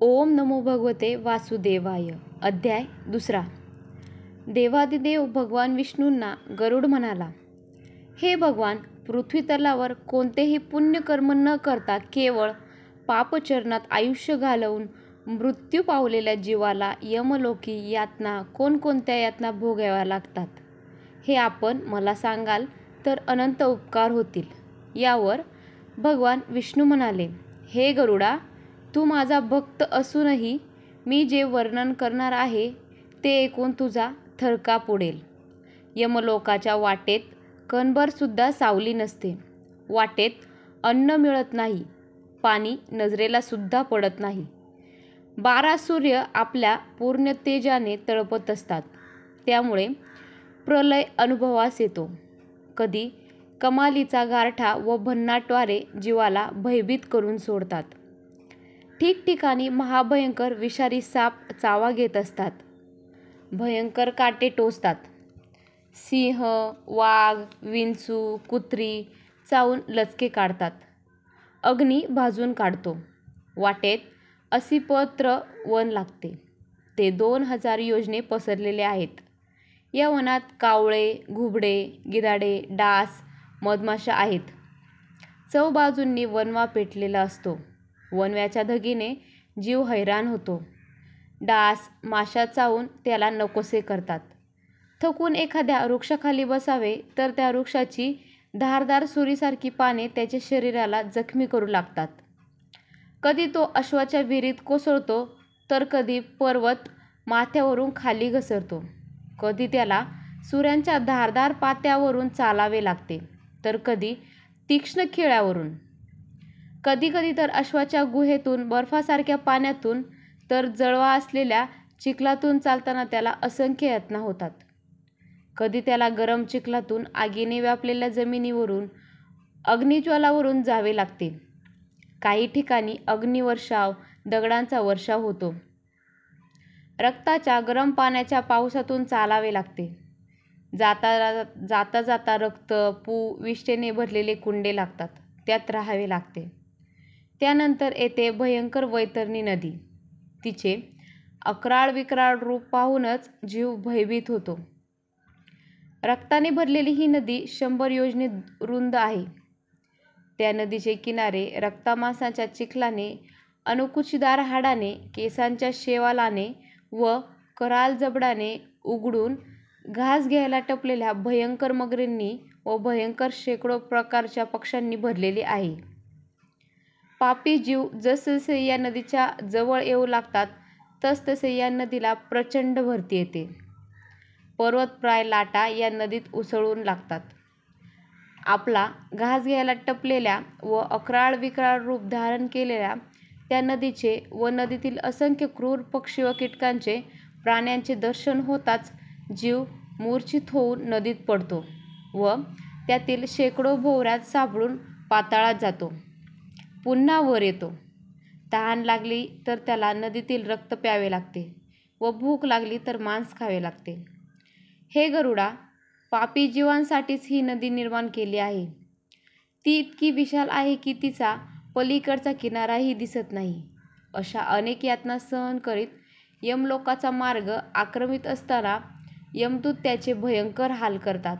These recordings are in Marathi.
ओम नमो भगवते वासुदेवाय. अध्याय 2. देवादिदेव भगवान विष्णूंना गरुड म्हणाला, हे भगवान, पृथ्वी तलावर कोणतेही पुण्यकर्म न करता केवळ पापचरणात आयुष्य घालवून मृत्यू पावलेल्या जीवाला यमलोकी यातना कोणकोणत्या यातना भोगाव्या लागतात, हे आपण मला सांगाल तर अनंत उपकार होतील. यावर भगवान विष्णू म्हणाले, हे गरुडा, तू माझा भक्त असूनही मी जे वर्णन करणार आहे ते ऐकून तुझा थरकाप उडेल. यमलोकाच्या वाटेत कणभरसुद्धा सावली नसते. वाटेत अन्न मिळत नाही, पाणी नजरेला सुद्धा पडत नाही. 12 सूर्य आपल्या पूर्ण तेजाने तळपत असतात. त्यामुळे प्रलय अनुभवास येतो. कधी कमालीचा गारठा व भन्नाट वारे जीवाला भयभीत करून सोडतात. ठिकठिकाणी महाभयंकर विषारी साप चावा घेत असतात. भयंकर काटे टोचतात. सिंह, वाघ, विंचू, कुत्री चावून लचके काढतात. अग्नी भाजून काढतो. वाटेत असिपत्र वन लागते. ते 2000 योजने पसरलेले आहेत. या वनात कावळे, घुबडे, गिधाडे, डास, मधमाशा आहेत. चौबाजूंनी वणवा पेटलेला असतो. वणव्याच्या धगीने जीव हैराण होतो. डास, माशा चावून त्याला नकोसे करतात. थकून एखाद्या वृक्षाखाली बसावे तर त्या वृक्षाची धारदार सुरीसारखी पाने त्याच्या शरीराला जखमी करू लागतात. कधी तो अश्वाच्या विहिरीत कोसळतो, तर कधी पर्वत माथ्यावरून खाली घसरतो. कधी त्याला सुऱ्यांच्या धारदार पात्यावरून चालावे लागते, तर कधी तीक्ष्ण खिळ्यावरून. कधीकधी तर अश्वाच्या गुहेतून, बर्फासारख्या पाण्यातून, तर जळवा असलेल्या चिखलातून चालताना त्याला असंख्य यातना होतात. कधी त्याला गरम चिखलातून, आगीने व्यापलेल्या जमिनीवरून, अग्निज्वालावरून जावे लागते. काही ठिकाणी अग्निवर्षाव, दगडांचा वर्षाव होतो. रक्ताच्या गरम पाण्याच्या पावसातून चालावे लागते. जाता जाता रक्त, पू, विष्ठेने भरलेले कुंडे लागतात. त्यात राहावे लागते. त्यानंतर येते भयंकर वैतरणी नदी. तिचे अक्राळ विक्राळ रूप पाहूनच जीव भयभीत होतो. रक्ताने भरलेली ही नदी 100 योजने रुंद आहे. त्या नदीचे किनारे रक्तामांसाच्या चिखलाने, अणकुचीदार हाडाने, केसांच्या शेवालाने व कराल जबडाने उघडून घास घ्यायला टपलेल्या भयंकर मगरींनी व भयंकर शेकडो प्रकारच्या पक्ष्यांनी भरलेले आहे. पापी जीव जसजसे या नदीच्या जवळ येऊ लागतात, तसतसे या नदीला प्रचंड भरती येते. पर्वतप्राय लाटा या नदीत उसळून लागतात. आपला घास घ्यायला टपलेल्या व अक्राळ विक्राळ रूप धारण केलेल्या त्या नदीचे व नदीतील असंख्य क्रूर पक्षी व कीटकांचे, प्राण्यांचे दर्शन होताच जीव मूर्छित होऊन नदीत पडतो व त्यातील शेकडो भोवऱ्यात सापडून पाताळात जातो. पुन्हा वर येतो. तहान लागली तर त्याला नदीतील रक्त प्यावे लागते व भूक लागली तर मांस खावे लागते. हे गरुडा, पापी जीवांसाठीच ही नदी निर्माण केली आहे. ती इतकी विशाल आहे की तिचा पलीकडचा किनाराही दिसत नाही. अशा अनेक यातना सहन करीत यमलोकाचा मार्ग आक्रमित असताना यमदूत त्याचे भयंकर हाल करतात.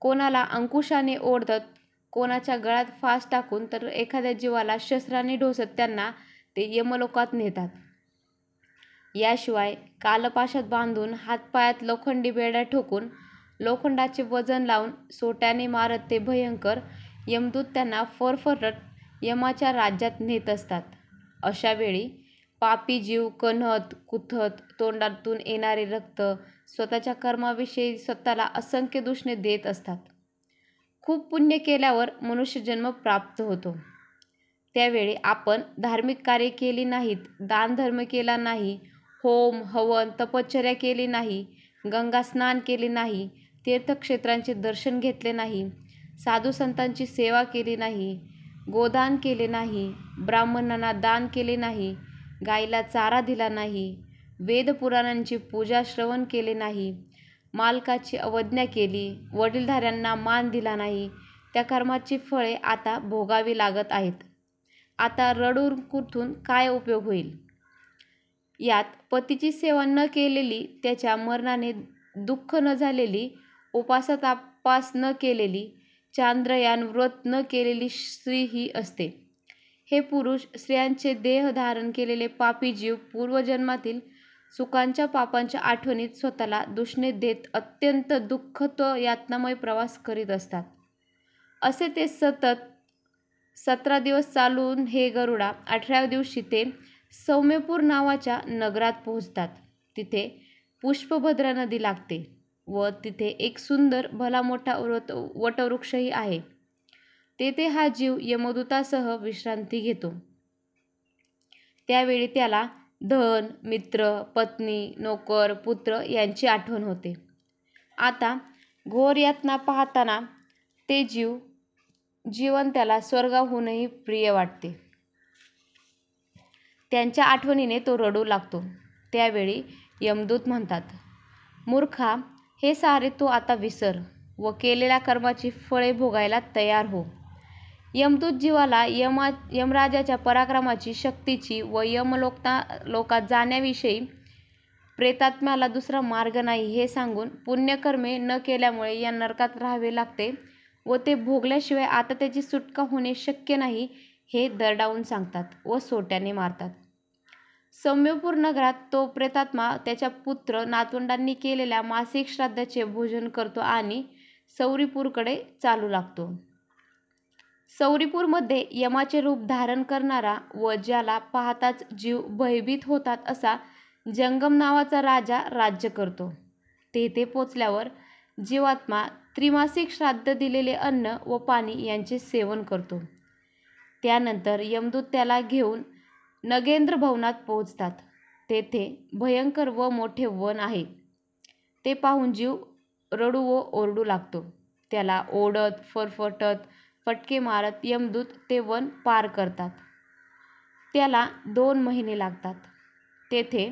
कोणाला अंकुशाने ओढतात, कोणाच्या गळ्यात फास टाकून, तर एखाद्या जीवाला शस्त्राने ढोसत त्यांना ते यमलोकात नेतात. याशिवाय कालपाशात बांधून, हातपायात लोखंडी बेड्या ठोकून, लोखंडाचे वजन लावून सोट्याने मारत ते भयंकर यमदूत त्यांना फरफरत यमाच्या राज्यात नेत असतात. अशा वेळी पापी जीव कण्हत, कुथत, तोंडातून येणारे रक्त, स्वतःच्या कर्माविषयी स्वतःला असंख्य दूषणे देत असतात. खूप पुण्य केल्यावर मनुष्यजन्म प्राप्त होतो. त्यावेळी आपण धार्मिक कार्य केली नाहीत, दानधर्म केला नाही, होम, हवन, तपश्चर्या केली नाही, गंगा स्नान केले नाही, तीर्थक्षेत्रांचे दर्शन घेतले नाही, साधू संतांची सेवा केली नाही, गोदान केले नाही, ब्राह्मणांना दान केले नाही, गाईला चारा दिला नाही, वेदपुराणांची पूजा श्रवण केले नाही, मालकाची अवज्ञा केली, वडीलधाऱ्यांना मान दिला नाही, त्या कर्माची फळे आता भोगावी लागत आहेत. आता रडून कुठून काय उपयोग होईल. यात पतीची सेवा न केलेली, त्याच्या मरणाने दुःख न झालेली, उपासतापास न केलेली, चांद्रयान व्रत न केलेली स्त्री ही असते. हे पुरुष स्त्रियांचे देह धारण केलेले पापी जीव पूर्वजन्मातील सुखांच्या पापांच्या आठवणीत स्वतःला दूषणे देत अत्यंत दुःखद यातनामय प्रवास करीत असतात. असे ते सतत 17 दिवस चालून हे गरुडा 18व्या दिवशी ते सौम्यपूर नावाच्या नगरात पोहोचतात. तिथे पुष्पभद्रा नदी लागते व तिथे एक सुंदर भला मोठा वटवृक्षही आहे. तेथे हा जीव यमदूतासह विश्रांती घेतो. त्यावेळी त्याला धन, मित्र, पत्नी, नोकर, पुत्र यांची आठवण होते. आता घोर यातना पाहताना ते जीवन त्याला स्वर्गाहूनही प्रिय वाटते. त्यांच्या आठवणीने तो रडू लागतो. त्यावेळी यमदूत म्हणतात, मूर्खा, हे सारे तू आता विसर व केलेल्या कर्माची फळे भोगायला तयार हो. यमदूत जीवाला यमराजाच्या पराक्रमाची, शक्तीची व यमलोकात जाण्याविषयी प्रेतात्म्याला दुसरा मार्ग नाही हे सांगून पुण्यकर्मे न केल्यामुळे या नरकात राहावे लागते व ते भोगल्याशिवाय आता त्याची सुटका होणे शक्य नाही हे दरडावून सांगतात व सोट्याने मारतात. सौम्यपूर नगरात तो प्रेतात्मा त्याच्या पुत्र नातवंडांनी केलेल्या मासिक श्राद्धाचे भोजन करतो आणि सौरीपूरकडे चालू लागतो. सौरीपूरमध्ये यमाचे रूप धारण करणारा व ज्याला पाहताच जीव भयभीत होतात असा जंगम नावाचा राजा राज्य करतो. तेथे पोचल्यावर जीवात्मा त्रिमासिक श्राद्ध दिलेले अन्न व पाणी यांचे सेवन करतो. त्यानंतर यमदूत त्याला घेऊन नगेंद्र भवनात पोहोचतात. तेथे भयंकर व मोठे वन आहे. ते पाहून जीव रडू व ओरडू लागतो. त्याला ओढत, फरफटत, फटके मारत यमदूत ते वन पार करतात. त्याला 2 महिने लागतात. तेथे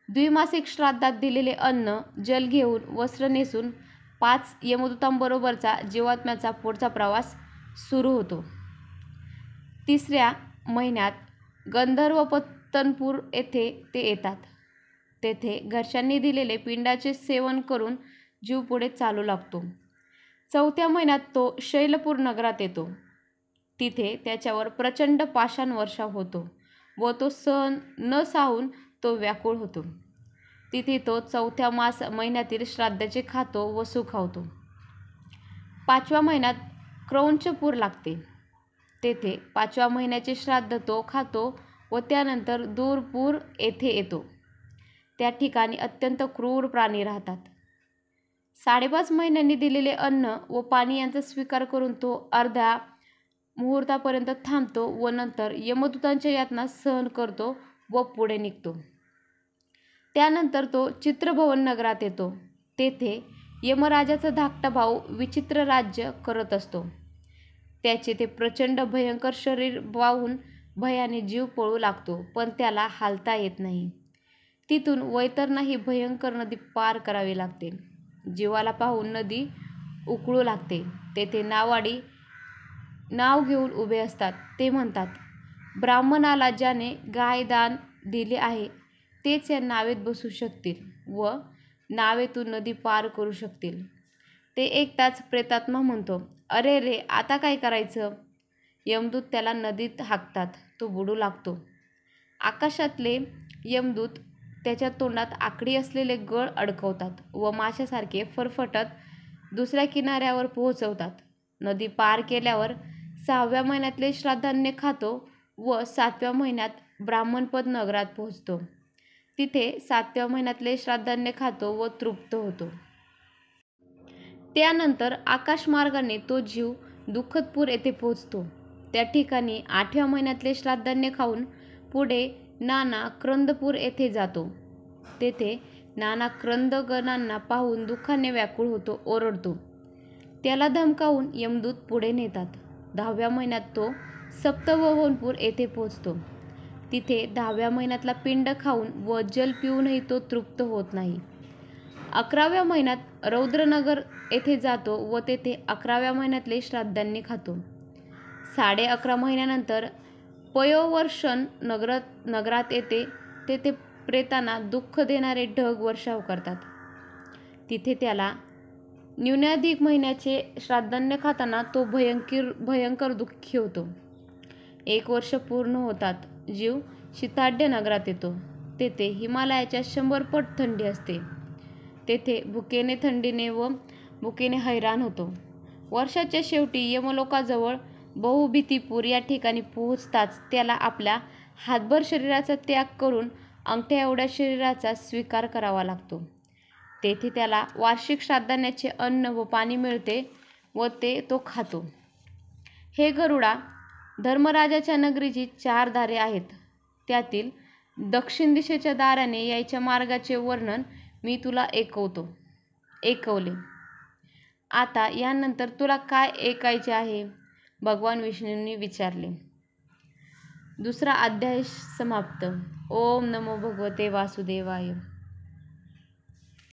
द्विमासिक श्राद्धात दिलेले अन्न, जल घेऊन, वस्त्र नेसून 5 यमदूतांबरोबरचा जीवात्म्याचा पुढचा प्रवास सुरू होतो. 3ऱ्या महिन्यात गंधर्वपत्तनपूर येथे ते येतात. तेथे घरच्यांनी दिलेले पिंडाचे सेवन करून जीव पुढे चालू लागतो. 4थ्या महिन्यात तो शैलपूर नगरात येतो. तिथे त्याच्यावर प्रचंड पाषाण वर्षाव होतो व तो सहन न सावून तो व्याकुळ होतो. तिथे तो 4थ्या महिन्यातील श्राद्धाचे खातो व सुखावतो. 5व्या महिन्यात क्रौंचपूर लागते. तेथे 5व्या महिन्याचे श्राद्ध तो खातो व त्यानंतर दूरपूर येथे येतो. त्या ठिकाणी अत्यंत क्रूर प्राणी राहतात. 5.5 महिन्यांनी दिलेले अन्न व पाणी यांचा स्वीकार करून तो अर्ध्या मुहूर्तापर्यंत थांबतो व नंतर यमदूतांच्या यातना सहन करतो व पुढे निघतो. त्यानंतर तो चित्रभवन नगरात येतो. तेथे यमराजाचा धाकटा भाऊ विचित्र राज्य करत असतो. त्याचे ते प्रचंड भयंकर शरीर पाहून भयाने जीव पळू लागतो, पण त्याला हालता येत नाही. तिथून वैतरणा ही भयंकर नदी पार करावी लागते. जीवाला पाहून नदी उकळू लागते. तेथे नावाडी नाव घेऊन उभे असतात. ते म्हणतात, ब्राह्मणाला ज्याने गाय दान दिले आहे तेच या नावेत बसू शकतील व नावेतून नदी पार करू शकतील. ते ऐकताच प्रेतात्मा म्हणतो, अरे रे, आता काय करायचं. यमदूत त्याला नदीत हाकतात. तो बुडू लागतो. आकाशातले यमदूत त्याच्या तोंडात आकडी असलेले गळ अडकवतात व माशासारखे फरफटत दुसऱ्या किनाऱ्यावर पोहोचवतात. नदी पार केल्यावर 6व्या महिन्यातले श्राद्धान्य खातो व 7व्या महिन्यात ब्राह्मणपद नगरात पोहोचतो. तिथे 7व्या महिन्यातले श्राद्धान्य खातो व तृप्त होतो. त्यानंतर आकाशमार्गाने तो जीव दुःखदपूर येथे पोहोचतो. त्या ठिकाणी 8व्या महिन्यातले श्राद्धान्य खाऊन पुढे नाना क्रंदपूर येथे जातो. तेथे नाना क्रंदगणांना पाहून दुःखाने व्याकुळ होतो, ओरडतो. त्याला धमकावून यमदूत पुढे नेतात. 10व्या महिन्यात तो सप्तभुवनपूर येथे पोहोचतो. तिथे 10व्या महिन्यातला पिंड खाऊन व जल पिऊनही तो तृप्त होत नाही. 11व्या महिन्यात रौद्रनगर येथे जातो व तेथे 11व्या महिन्यातले श्राद्धान्य खातो. 11.5 महिन्यानंतर पयोवर्षण नगरात येते. तेथे प्रेतांना दुःख देणारे ढग वर्षाव करतात. तिथे त्याला न्यूनाधिक महिन्याचे श्राद्धान्न खाताना तो भयंकर दुःखी होतो. 1 वर्ष पूर्ण होतात. जीव शीताढ्य नगरात येतो. तेथे हिमालयाच्या 100 पट थंडी असते. तेथे भुकेने, थंडीने व भुकेने हैराण होतो. वर्षाच्या शेवटी यमलोकाजवळ बहुभीतीपूर या ठिकाणी पोहोचताच त्याला आपल्या हातभर शरीराचा त्याग करून अंगठ्या एवढ्या शरीराचा स्वीकार करावा लागतो. तेथे त्याला वार्षिक श्राद्धान्नाचे अन्न व पाणी मिळते व ते तो खातो. हे गरुडा, धर्मराजाच्या नगरीची 4 दारे आहेत. त्यातील दक्षिण दिशेच्या दाराने यायच्या मार्गाचे वर्णन मी तुला ऐकवले. आता यानंतर तुला काय ऐकायचे आहे? भगवान विष्णूंनी विचारले. 2रा अध्याय समाप्त. ओम नमो भगवते वासुदेवाय.